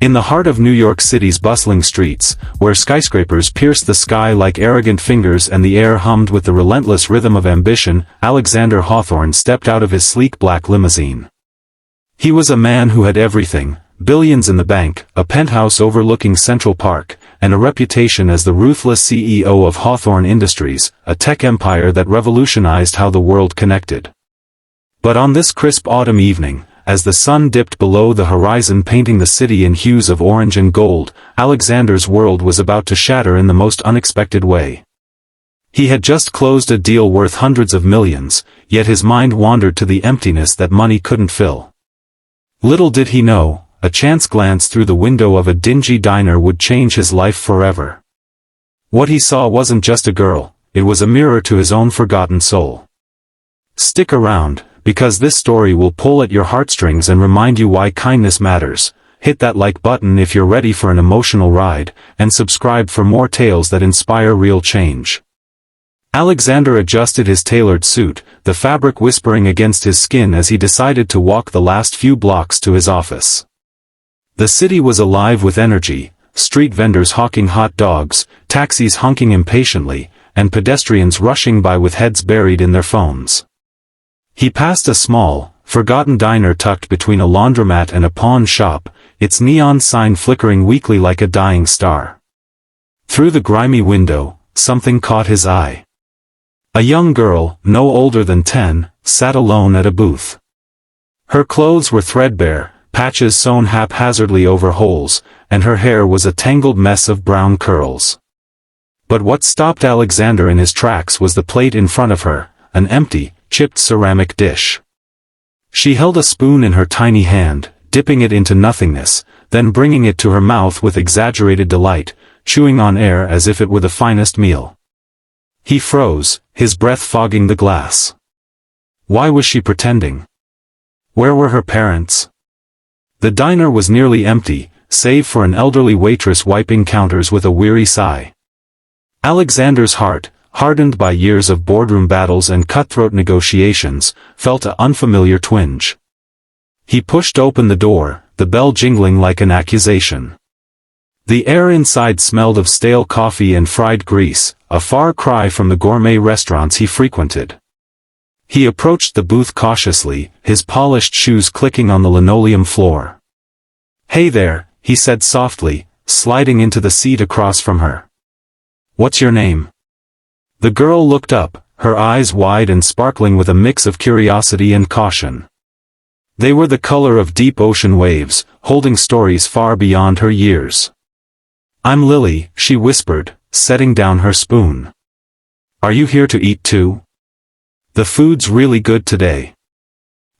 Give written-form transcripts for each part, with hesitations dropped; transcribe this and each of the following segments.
In the heart of New York City's bustling streets, where skyscrapers pierced the sky like arrogant fingers and the air hummed with the relentless rhythm of ambition, Alexander Hawthorne stepped out of his sleek black limousine. He was a man who had everything: billions in the bank, a penthouse overlooking Central Park, and a reputation as the ruthless CEO of Hawthorne Industries, a tech empire that revolutionized how the world connected. But on this crisp autumn evening, as the sun dipped below the horizon painting the city in hues of orange and gold, Alexander's world was about to shatter in the most unexpected way. He had just closed a deal worth hundreds of millions, yet his mind wandered to the emptiness that money couldn't fill. Little did he know, a chance glance through the window of a dingy diner would change his life forever. What he saw wasn't just a girl, it was a mirror to his own forgotten soul. Stick around, because this story will pull at your heartstrings and remind you why kindness matters. Hit that like button if you're ready for an emotional ride, and subscribe for more tales that inspire real change. Alexander adjusted his tailored suit, the fabric whispering against his skin as he decided to walk the last few blocks to his office. The city was alive with energy, street vendors hawking hot dogs, taxis honking impatiently, and pedestrians rushing by with heads buried in their phones. He passed a small, forgotten diner tucked between a laundromat and a pawn shop, its neon sign flickering weakly like a dying star. Through the grimy window, something caught his eye. A young girl, no older than 10, sat alone at a booth. Her clothes were threadbare, patches sewn haphazardly over holes, and her hair was a tangled mess of brown curls. But what stopped Alexander in his tracks was the plate in front of her, an empty, chipped ceramic dish. She held a spoon in her tiny hand, dipping it into nothingness, then bringing it to her mouth with exaggerated delight, chewing on air as if it were the finest meal. He froze, his breath fogging the glass. Why was she pretending? Where were her parents? The diner was nearly empty, save for an elderly waitress wiping counters with a weary sigh. Alexander's heart, hardened by years of boardroom battles and cutthroat negotiations, felt an unfamiliar twinge. He pushed open the door, the bell jingling like an accusation. The air inside smelled of stale coffee and fried grease, a far cry from the gourmet restaurants he frequented. He approached the booth cautiously, his polished shoes clicking on the linoleum floor. "Hey there," he said softly, sliding into the seat across from her. "What's your name?" The girl looked up, her eyes wide and sparkling with a mix of curiosity and caution. They were the color of deep ocean waves, holding stories far beyond her years. "I'm Lily," she whispered, setting down her spoon. "Are you here to eat too? The food's really good today.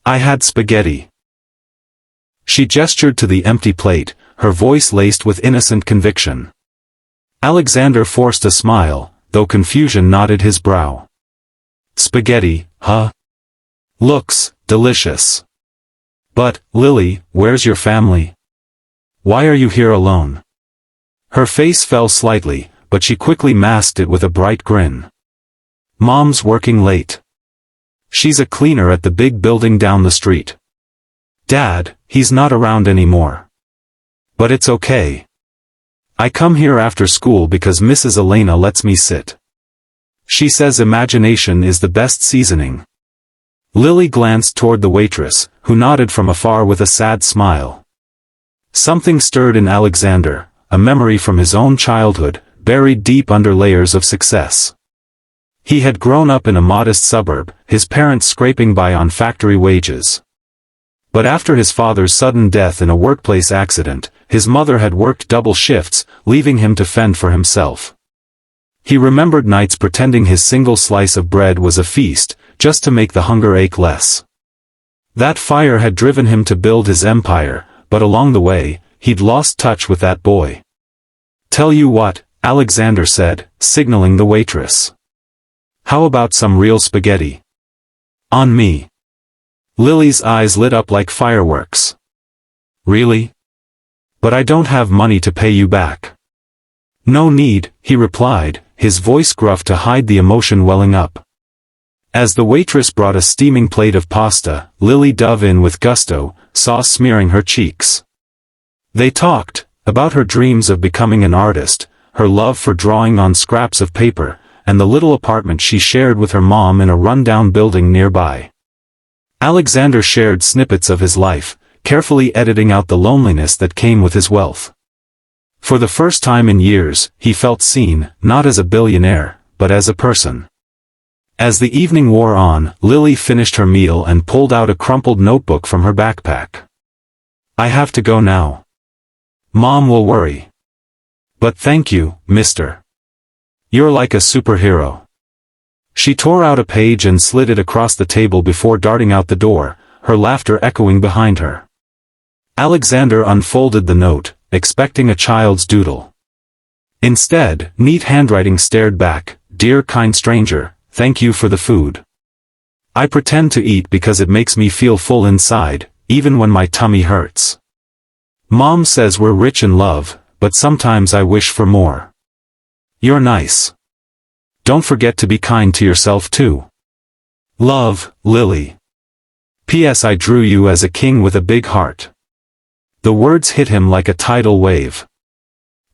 I had spaghetti." She gestured to the empty plate, her voice laced with innocent conviction. Alexander forced a smile, though confusion knotted his brow. "Spaghetti, huh? Looks delicious. But, Lily, where's your family? Why are you here alone?" Her face fell slightly, but she quickly masked it with a bright grin. "Mom's working late. She's a cleaner at the big building down the street. Dad, he's not around anymore. But it's okay. I come here after school because Mrs. Elena lets me sit. She says imagination is the best seasoning." Lily glanced toward the waitress, who nodded from afar with a sad smile. Something stirred in Alexander, a memory from his own childhood, buried deep under layers of success. He had grown up in a modest suburb, his parents scraping by on factory wages. But after his father's sudden death in a workplace accident, his mother had worked double shifts, leaving him to fend for himself. He remembered nights pretending his single slice of bread was a feast, just to make the hunger ache less. That fire had driven him to build his empire, but along the way, he'd lost touch with that boy. "Tell you what," Alexander said, signaling the waitress. "How about some real spaghetti? On me." Lily's eyes lit up like fireworks. "Really? But I don't have money to pay you back." "No need," he replied, his voice gruff to hide the emotion welling up. As the waitress brought a steaming plate of pasta, Lily dove in with gusto, sauce smearing her cheeks. They talked about her dreams of becoming an artist, her love for drawing on scraps of paper, and the little apartment she shared with her mom in a rundown building nearby. Alexander shared snippets of his life, carefully editing out the loneliness that came with his wealth. For the first time in years, he felt seen, not as a billionaire, but as a person. As the evening wore on, Lily finished her meal and pulled out a crumpled notebook from her backpack. "I have to go now. Mom will worry. But thank you, mister. You're like a superhero." She tore out a page and slid it across the table before darting out the door, her laughter echoing behind her. Alexander unfolded the note, expecting a child's doodle. Instead, neat handwriting stared back, "Dear kind stranger, thank you for the food. I pretend to eat because it makes me feel full inside, even when my tummy hurts. Mom says we're rich in love, but sometimes I wish for more. You're nice. Don't forget to be kind to yourself too. Love, Lily. P.S. I drew you as a king with a big heart." The words hit him like a tidal wave.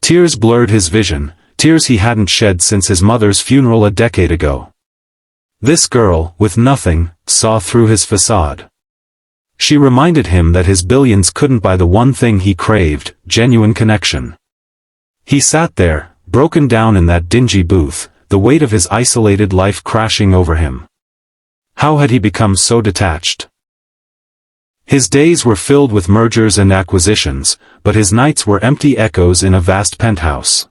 Tears blurred his vision, tears he hadn't shed since his mother's funeral a decade ago. This girl, with nothing, saw through his facade. She reminded him that his billions couldn't buy the one thing he craved, genuine connection. He sat there, broken down in that dingy booth, the weight of his isolated life crashing over him. How had he become so detached? His days were filled with mergers and acquisitions, but his nights were empty echoes in a vast penthouse.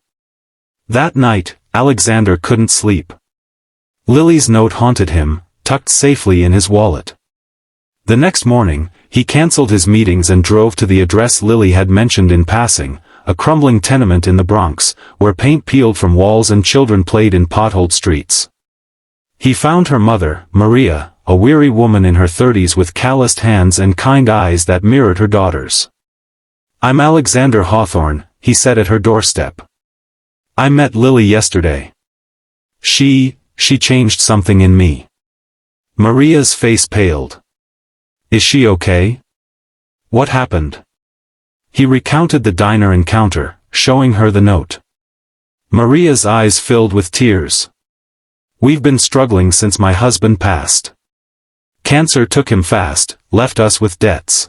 That night, Alexander couldn't sleep. Lily's note haunted him, tucked safely in his wallet. The next morning, he cancelled his meetings and drove to the address Lily had mentioned in passing, a crumbling tenement in the Bronx, where paint peeled from walls and children played in potholed streets. He found her mother, Maria, a weary woman in her 30s with calloused hands and kind eyes that mirrored her daughter's. "I'm Alexander Hawthorne," he said at her doorstep. "I met Lily yesterday. She changed something in me." Maria's face paled. "Is she okay? What happened?" He recounted the diner encounter, showing her the note. Maria's eyes filled with tears. "We've been struggling since my husband passed. Cancer took him fast, left us with debts.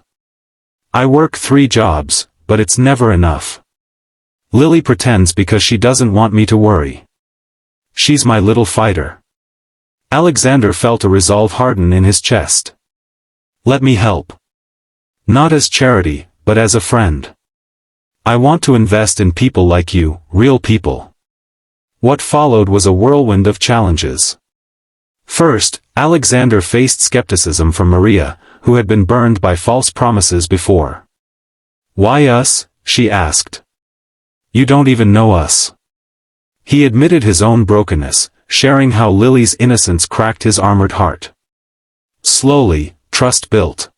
I work 3 jobs, but it's never enough. Lily pretends because she doesn't want me to worry. She's my little fighter." Alexander felt a resolve harden in his chest. "Let me help. Not as charity, but as a friend. I want to invest in people like you, real people." What followed was a whirlwind of challenges. First, Alexander faced skepticism from Maria, who had been burned by false promises before. "Why us?" she asked. "You don't even know us." He admitted his own brokenness, sharing how Lily's innocence cracked his armored heart. Slowly, trust built.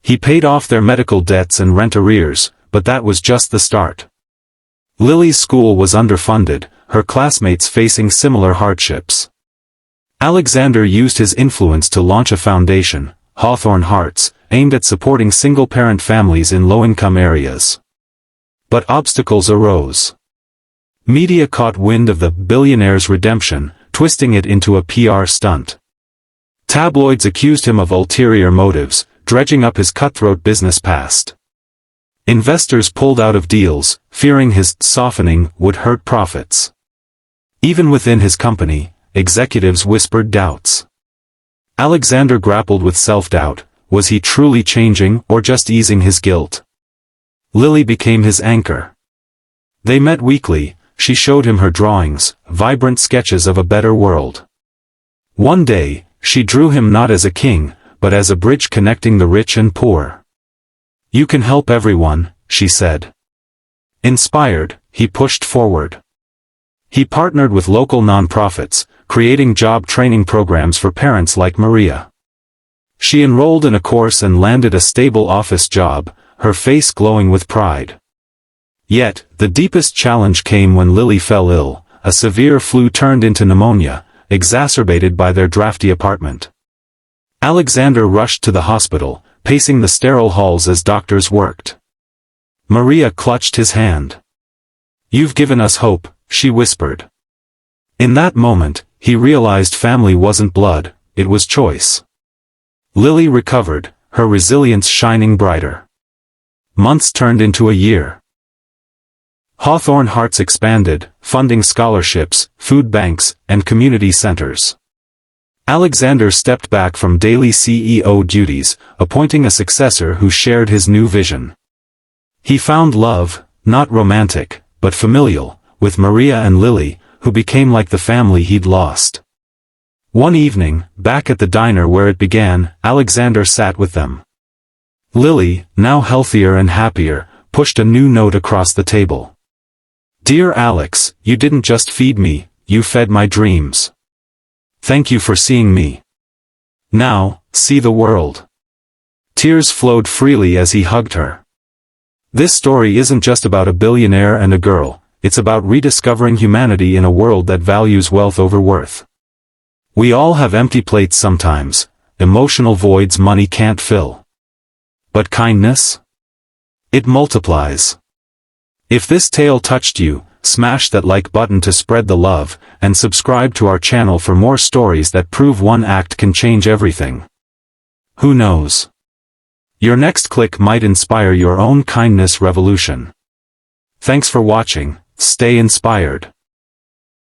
He paid off their medical debts and rent arrears, but that was just the start. Lily's school was underfunded, her classmates facing similar hardships. Alexander used his influence to launch a foundation, Hawthorne Hearts, aimed at supporting single-parent families in low-income areas. But obstacles arose. Media caught wind of the Billionaire's redemption, twisting it into a PR stunt. Tabloids accused him of ulterior motives, dredging up his cutthroat business past. Investors pulled out of deals, fearing his softening would hurt profits. Even within his company, executives whispered doubts. Alexander grappled with self-doubt. Was he truly changing or just easing his guilt? Lily became his anchor. They met weekly. She showed him her drawings, vibrant sketches of a better world. One day, she drew him not as a king, but as a bridge connecting the rich and poor. "You can help everyone," she said. Inspired, he pushed forward. He partnered with local nonprofits, creating job training programs for parents like Maria. She enrolled in a course and landed a stable office job, her face glowing with pride. Yet, the deepest challenge came when Lily fell ill. A severe flu turned into pneumonia, exacerbated by their drafty apartment. Alexander rushed to the hospital, pacing the sterile halls as doctors worked. Maria clutched his hand. "You've given us hope," she whispered. In that moment, he realized family wasn't blood, it was choice. Lily recovered, her resilience shining brighter. Months turned into a year. Hawthorne Hearts expanded, funding scholarships, food banks, and community centers. Alexander stepped back from daily CEO duties, appointing a successor who shared his new vision. He found love, not romantic, but familial, with Maria and Lily, who became like the family he'd lost. One evening, back at the diner where it began, Alexander sat with them. Lily, now healthier and happier, pushed a new note across the table. "Dear Alex, you didn't just feed me, you fed my dreams. Thank you for seeing me. Now, see the world." Tears flowed freely as he hugged her. This story isn't just about a billionaire and a girl, it's about rediscovering humanity in a world that values wealth over worth. We all have empty plates sometimes, emotional voids money can't fill. But kindness? It multiplies. If this tale touched you, smash that like button to spread the love, and subscribe to our channel for more stories that prove one act can change everything. Who knows? Your next click might inspire your own kindness revolution. Thanks for watching, stay inspired.